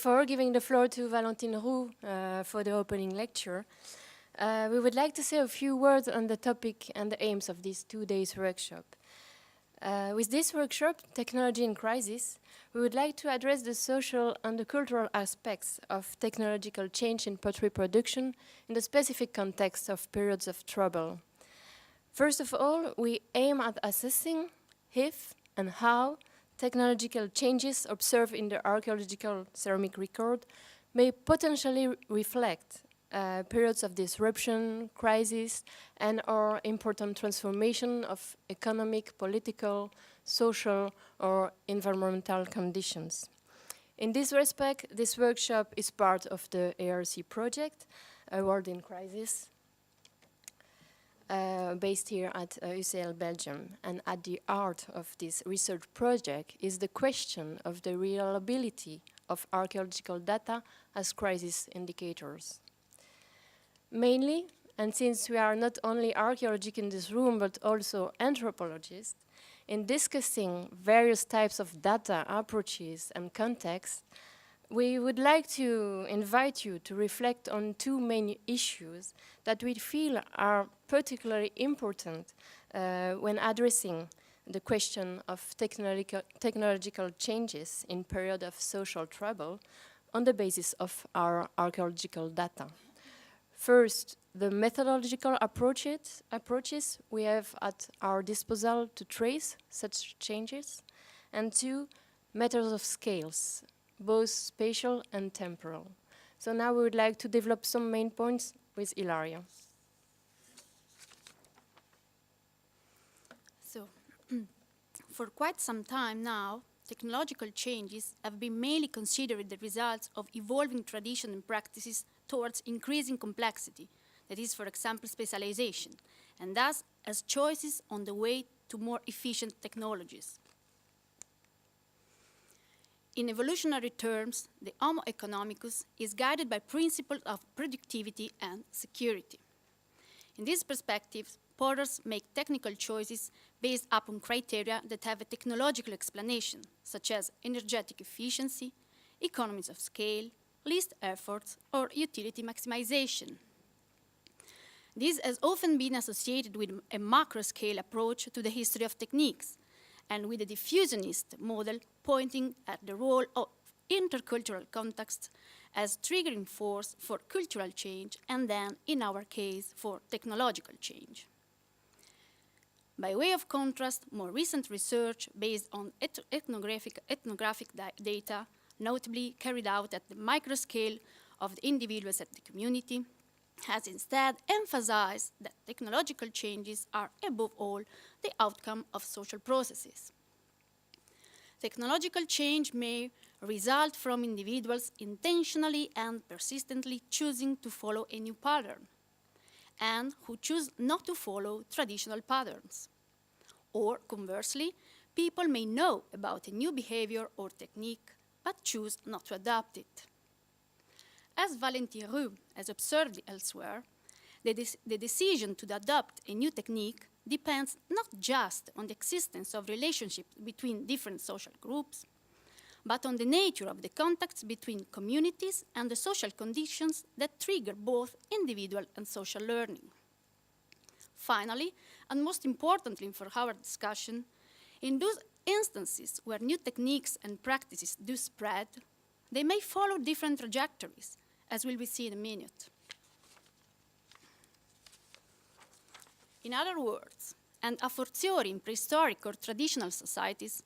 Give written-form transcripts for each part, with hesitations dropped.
before giving the floor to Valentine Roux for the opening lecture, we would like to say a few words on the topic and the aims of this 2 days workshop. With this workshop, Technology in Crisis, we would like to address the social and the cultural aspects of technological change in pottery production in the specific context of periods of trouble. First of all, we aim at assessing if and how technological changes observed in the archaeological ceramic record may potentially reflect periods of disruption, crisis, and/or important transformation of economic, political, social, or environmental conditions. In this respect, this workshop is part of the ARC project, A World in Crisis, based here at UCL Belgium. And at the heart of this research project is the question of the reliability of archaeological data as crisis indicators. Mainly, and since we are not only archaeologists in this room, but also anthropologists, in discussing various types of data, approaches, and contexts, we would like to invite you to reflect on two main issues that we feel are particularly important when addressing the question of technological changes in period of social trouble on the basis of our archaeological data. First, the methodological approaches we have at our disposal to trace such changes, and two, methods of scales, both spatial and temporal. So now we would like to develop some main points with Ilaria. So, for quite some time now, technological changes have been mainly considered the results of evolving tradition and practices towards increasing complexity, that is, for example, specialization, and thus as choices on the way to more efficient technologies. In evolutionary terms, the Homo economicus is guided by principles of productivity and security. In this perspective, potters make technical choices based upon criteria that have a technological explanation, such as energetic efficiency, economies of scale, least efforts, or utility maximization. This has often been associated with a macro-scale approach to the history of techniques, and with a diffusionist model pointing at the role of intercultural context as triggering force for cultural change, and then, in our case, for technological change. By way of contrast, more recent research based on ethnographic data, notably carried out at the microscale of the individuals and the community, has instead emphasized that technological changes are, above all, the outcome of social processes. Technological change may result from individuals intentionally and persistently choosing to follow a new pattern, and who choose not to follow traditional patterns. Or, conversely, people may know about a new behavior or technique, but choose not to adopt it. As Valentine Roux has observed elsewhere, the decision to adopt a new technique depends not just on the existence of relationships between different social groups, but on the nature of the contacts between communities and the social conditions that trigger both individual and social learning. Finally, and most importantly for our discussion, in those instances where new techniques and practices do spread, they may follow different trajectories, as we will see in a minute. In other words, and a fortiori in prehistoric or traditional societies,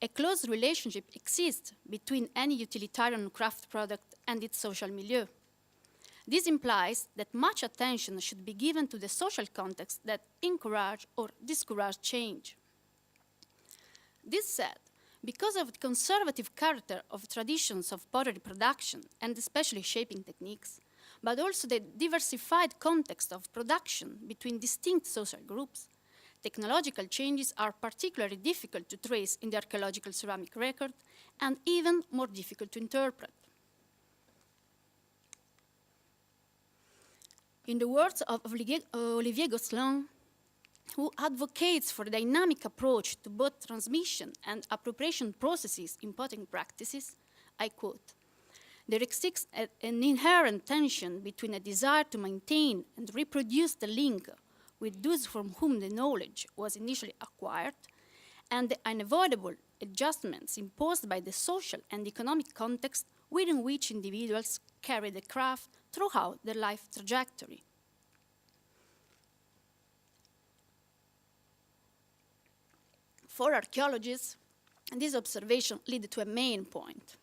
a close relationship exists between any utilitarian craft product and its social milieu. This implies that much attention should be given to the social context that encourage or discourage change. This said, because of the conservative character of traditions of pottery production, and especially shaping techniques, but also the diversified context of production between distinct social groups, technological changes are particularly difficult to trace in the archaeological ceramic record, and even more difficult to interpret. In the words of Olivier Gosselin, who advocates for a dynamic approach to both transmission and appropriation processes in pottery practices, I quote, There exists an inherent tension between a desire to maintain and reproduce the link with those from whom the knowledge was initially acquired, and the unavoidable adjustments imposed by the social and economic context within which individuals carry the craft throughout their life trajectory. For archaeologists, this observation leads to a main point.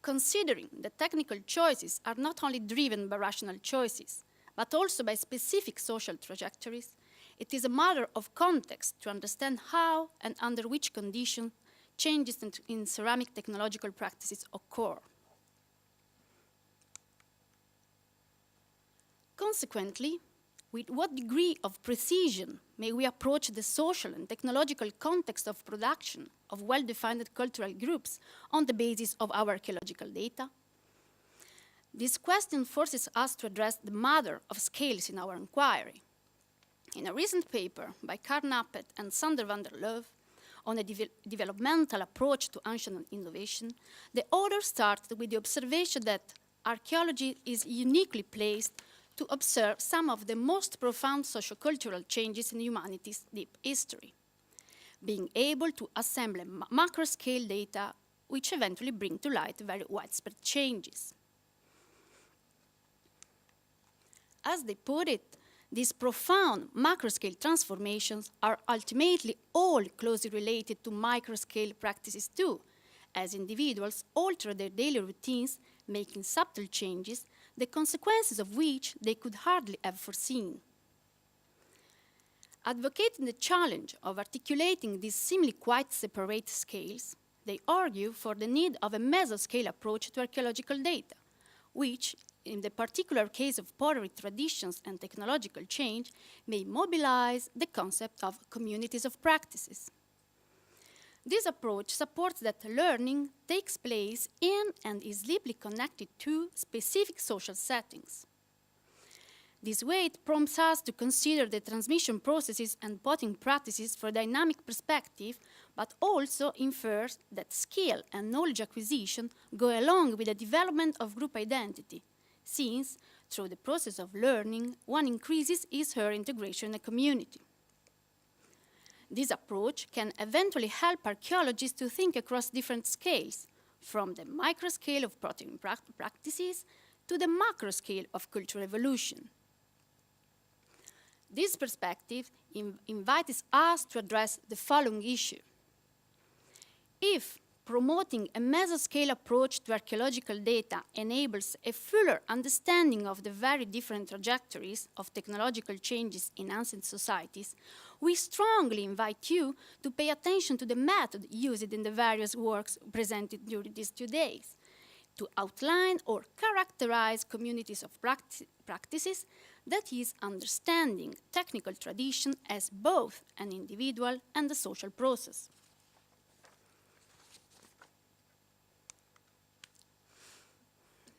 Considering that technical choices are not only driven by rational choices, but also by specific social trajectories, it is a matter of context to understand how and under which conditions changes in ceramic technological practices occur. Consequently, with what degree of precision may we approach the social and technological context of production of well-defined cultural groups on the basis of our archaeological data? This question forces us to address the matter of scales in our inquiry. In a recent paper by Karl Knappet and Sander van der Loof on a developmental approach to ancient innovation, the authors started with the observation that archaeology is uniquely placed to observe some of the most profound sociocultural changes in humanity's deep history, being able to assemble macro-scale data which eventually bring to light very widespread changes. As they put it, these profound macro-scale transformations are ultimately all closely related to micro-scale practices too, as individuals alter their daily routines, making subtle changes, the consequences of which they could hardly have foreseen. Advocating the challenge of articulating these seemingly quite separate scales, they argue for the need of a mesoscale approach to archaeological data, which, in the particular case of pottery traditions and technological change, may mobilize the concept of communities of practices. This approach supports that learning takes place in and is deeply connected to specific social settings. This way, it prompts us to consider the transmission processes and potting practices from a dynamic perspective, but also infers that skill and knowledge acquisition go along with the development of group identity, since, through the process of learning, one increases his or her integration in a community. This approach can eventually help archaeologists to think across different scales, from the microscale of potting practices to the macroscale of cultural evolution. This perspective invites us to address the following issue. If promoting a mesoscale approach to archaeological data enables a fuller understanding of the very different trajectories of technological changes in ancient societies, we strongly invite you to pay attention to the method used in the various works presented during these 2 days, to outline or characterize communities of practices, that is, understanding technical tradition as both an individual and a social process.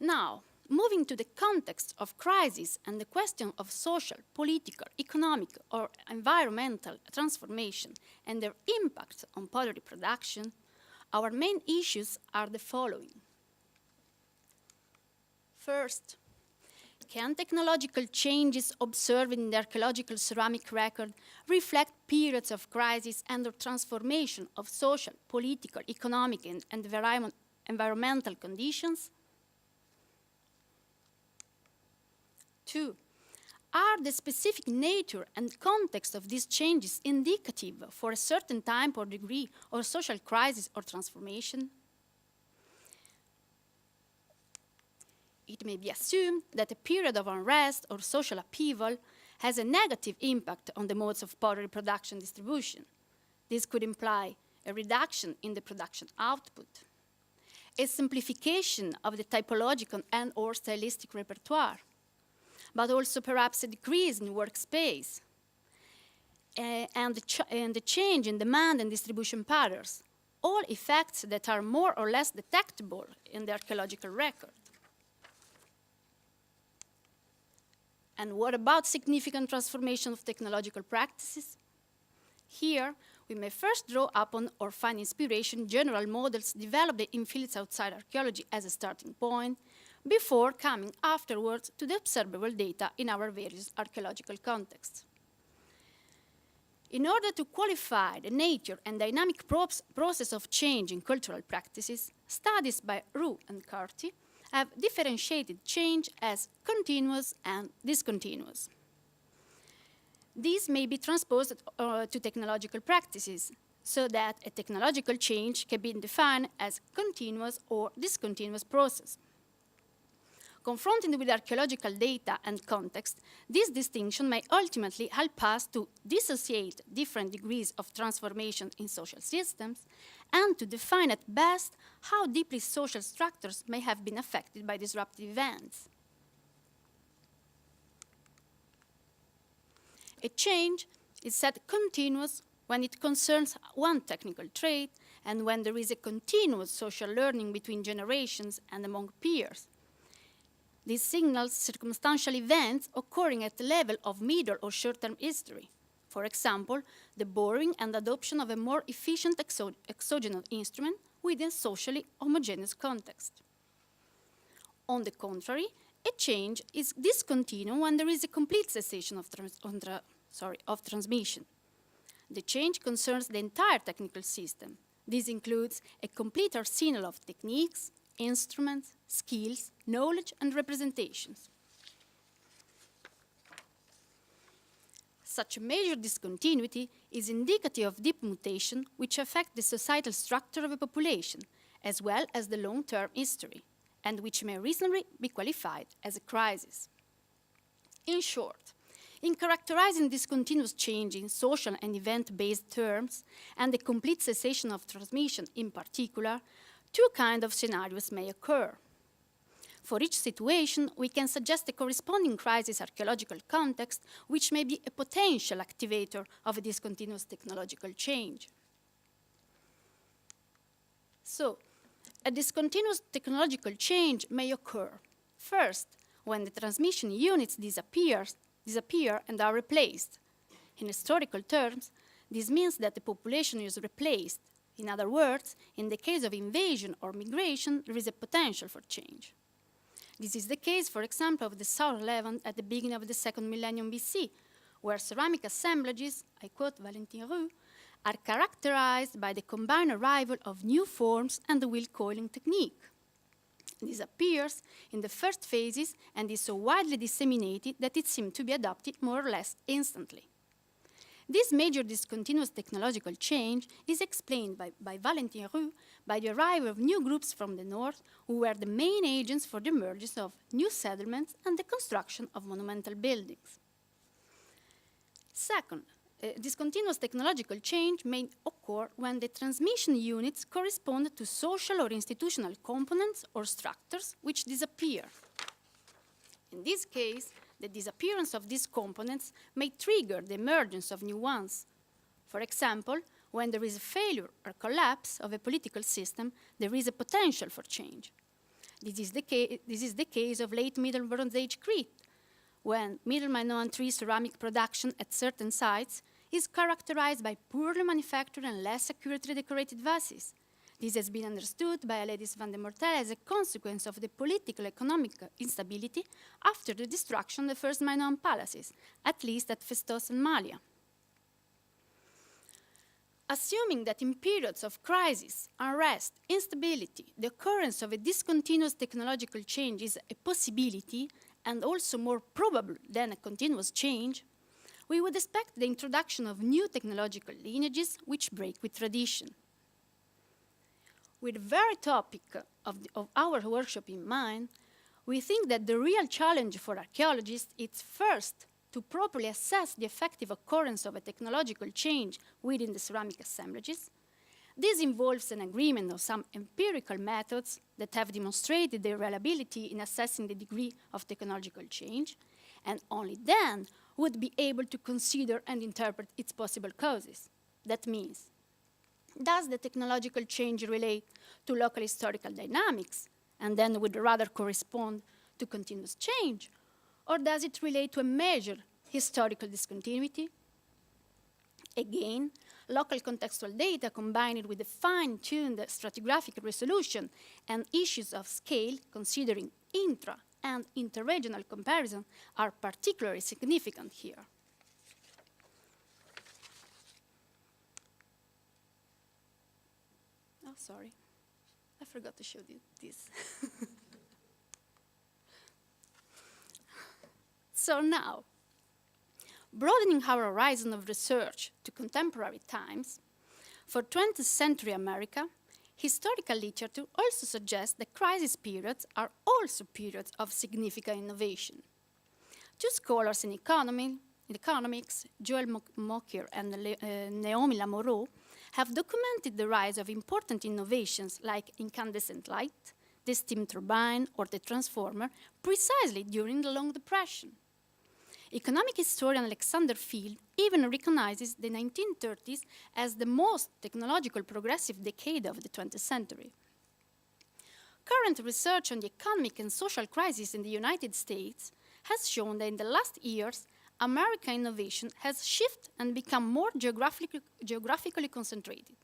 Now, moving to the context of crisis and the question of social, political, economic, or environmental transformation and their impact on pottery production, our main issues are the following. First, can technological changes observed in the archaeological ceramic record reflect periods of crisis and of transformation of social, political, economic, and environmental conditions? 2. Are the specific nature and context of these changes indicative for a certain time or degree of social crisis or transformation? It may be assumed that a period of unrest or social upheaval has a negative impact on the modes of pottery production distribution. This could imply a reduction in the production output, a simplification of the typological and/or stylistic repertoire, but also perhaps a decrease in workspace, and the change in demand and distribution patterns, all effects that are more or less detectable in the archaeological record. And what about significant transformation of technological practices? Here, we may first draw upon or find inspiration general models developed in fields outside archaeology as a starting point, before coming afterwards to the observable data in our various archaeological contexts. In order to qualify the nature and dynamic process of change in cultural practices, studies by Roux and Carty have differentiated change as continuous and discontinuous. These may be transposed to technological practices, so that a technological change can be defined as continuous or discontinuous process. Confronted with archaeological data and context, this distinction may ultimately help us to dissociate different degrees of transformation in social systems and to define at best how deeply social structures may have been affected by disruptive events. A change is said continuous when it concerns one technical trait and when there is a continuous social learning between generations and among peers. This signals circumstantial events occurring at the level of middle or short-term history. For example, the borrowing and adoption of a more efficient exogenous instrument within a socially homogeneous context. On the contrary, a change is discontinuous when there is a complete cessation of transmission. The change concerns the entire technical system. This includes a complete arsenal of techniques, instruments, skills, knowledge, and representations. Such a major discontinuity is indicative of deep mutation which affect the societal structure of a population, as well as the long-term history, and which may reasonably be qualified as a crisis. In short, in characterizing discontinuous change in social and event-based terms, and the complete cessation of transmission in particular, two kinds of scenarios may occur. For each situation, we can suggest a corresponding crisis archaeological context, which may be a potential activator of a discontinuous technological change. So, a discontinuous technological change may occur, first, when the transmission units disappear and are replaced. In historical terms, this means that the population is replaced. In other words, in the case of invasion or migration, there is a potential for change. This is the case, for example, of the South Levant at the beginning of the second millennium BC, where ceramic assemblages, I quote Valentin Roux, are characterized by the combined arrival of new forms and the wheel coiling technique. This appears in the first phases and is so widely disseminated that it seemed to be adopted more or less instantly. This major discontinuous technological change is explained by Valentin Roux by the arrival of new groups from the north who were the main agents for the emergence of new settlements and the construction of monumental buildings. Second, discontinuous technological change may occur when the transmission units correspond to social or institutional components or structures which disappear. In this case, the disappearance of these components may trigger the emergence of new ones. For example, when there is a failure or collapse of a political system, there is a potential for change. This is the case of late Middle Bronze Age Crete, when Middle Minoan tree ceramic production at certain sites is characterized by poorly manufactured and less accurately decorated vases. This has been understood by Aledis van de Mortel as a consequence of the political economic instability after the destruction of the first Minoan palaces, at least at Festos and Malia. Assuming that in periods of crisis, unrest, instability, the occurrence of a discontinuous technological change is a possibility and also more probable than a continuous change, we would expect the introduction of new technological lineages which break with tradition. With the very topic of our workshop in mind, we think that the real challenge for archaeologists is first to properly assess the effective occurrence of a technological change within the ceramic assemblages. This involves an agreement of some empirical methods that have demonstrated their reliability in assessing the degree of technological change, and only then would be able to consider and interpret its possible causes. That means, does the technological change relate to local historical dynamics and then would rather correspond to continuous change? Or does it relate to a measured historical discontinuity? Again, Local contextual data combined with the fine-tuned stratigraphic resolution and issues of scale, considering intra and interregional comparison, are particularly significant here. Oh, sorry. I forgot to show you this. So now, broadening our horizon of research to contemporary times, for 20th century America, historical literature also suggests that crisis periods are also periods of significant innovation. Two scholars in economics, Joel Mokyr and Naomi Lamoureux, have documented the rise of important innovations like incandescent light, the steam turbine, or the transformer precisely during the Long Depression. Economic historian Alexander Field even recognizes the 1930s as the most technological progressive decade of the 20th century. Current research on the economic and social crisis in the United States has shown that in the last years, American innovation has shifted and become more geographically concentrated.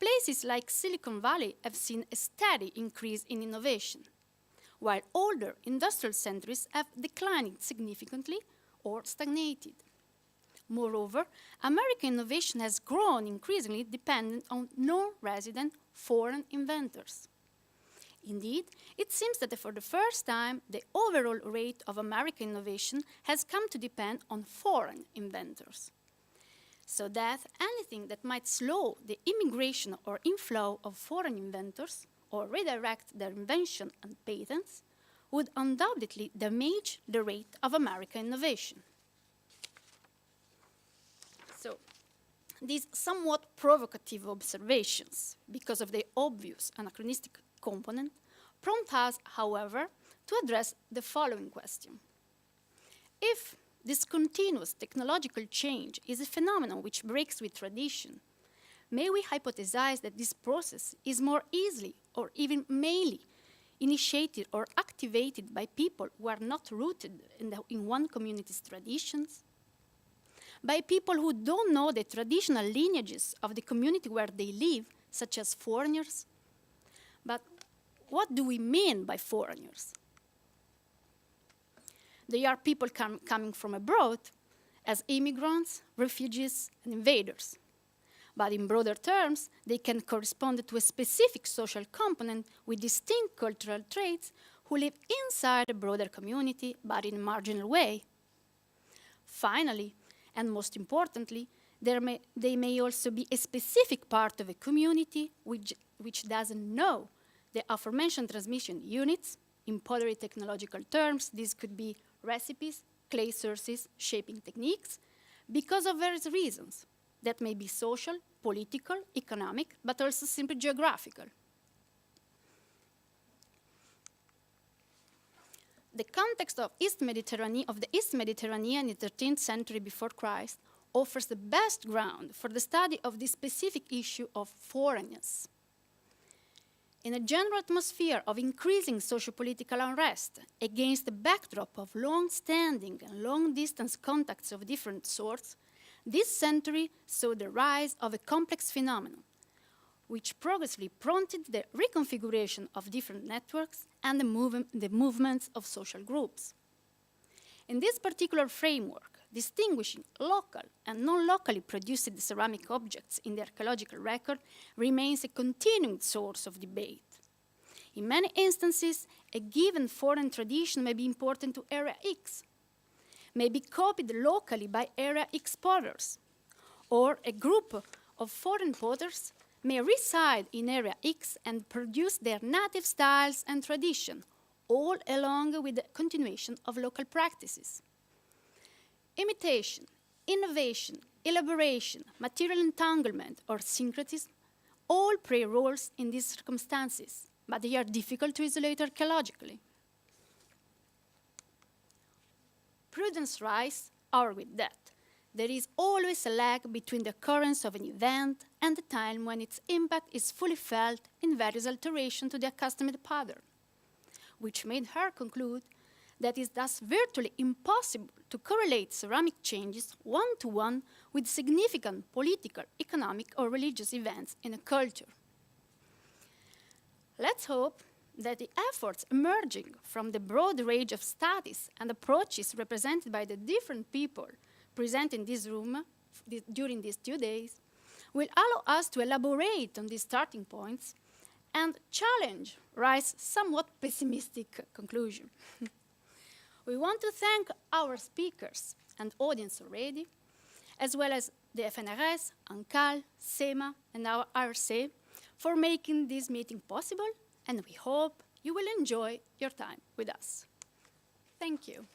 Places like Silicon Valley have seen a steady increase in innovation, while older industrial centers have declined significantly or stagnated. Moreover, American innovation has grown increasingly dependent on non-resident foreign inventors. Indeed, it seems that for the first time, the overall rate of American innovation has come to depend on foreign inventors. So that anything that might slow the immigration or inflow of foreign inventors or redirect their invention and patents would undoubtedly damage the rate of American innovation. So, these somewhat provocative observations, because of their obvious anachronistic component, prompt us, however, to address the following question. If discontinuous technological change is a phenomenon which breaks with tradition, may we hypothesize that this process is more easily or even mainly initiated or activated by people who are not rooted in one community's traditions? By people who don't know the traditional lineages of the community where they live, such as foreigners? But what do we mean by foreigners? They are people coming from abroad as immigrants, refugees, and invaders. But in broader terms, they can correspond to a specific social component with distinct cultural traits who live inside a broader community, but in a marginal way. Finally, and most importantly, they may also be a specific part of a community which doesn't know the aforementioned transmission units. In pottery technological terms, these could be recipes, clay sources, shaping techniques, because of various reasons that may be social, political, economic, but also simply geographical. The context of the East Mediterranean in the 13th century before Christ offers the best ground for the study of this specific issue of foreignness. In a general atmosphere of increasing socio-political unrest against the backdrop of long-standing and long-distance contacts of different sorts, this century saw the rise of a complex phenomenon, which progressively prompted the reconfiguration of different networks and the movements of social groups. In this particular framework, distinguishing local and non-locally produced ceramic objects in the archaeological record remains a continuing source of debate. In many instances, a given foreign tradition may be important to Area X, may be copied locally by Area X potters, or a group of foreign potters may reside in Area X and produce their native styles and tradition, all along with the continuation of local practices. Imitation, innovation, elaboration, material entanglement, or syncretism all play roles in these circumstances, but they are difficult to isolate archaeologically. Prudence rise are with that. There is always a lag between the occurrence of an event and the time when its impact is fully felt in various alterations to the accustomed pattern, which made her conclude that is thus virtually impossible to correlate ceramic changes one-to-one with significant political, economic, or religious events in a culture. Let's hope that the efforts emerging from the broad range of studies and approaches represented by the different people present in this room during these 2 days will allow us to elaborate on these starting points and challenge Rice's somewhat pessimistic conclusion. We want to thank our speakers and audience already, as well as the FNRS, Incal, SEMA, and our RC for making this meeting possible, and we hope you will enjoy your time with us. Thank you.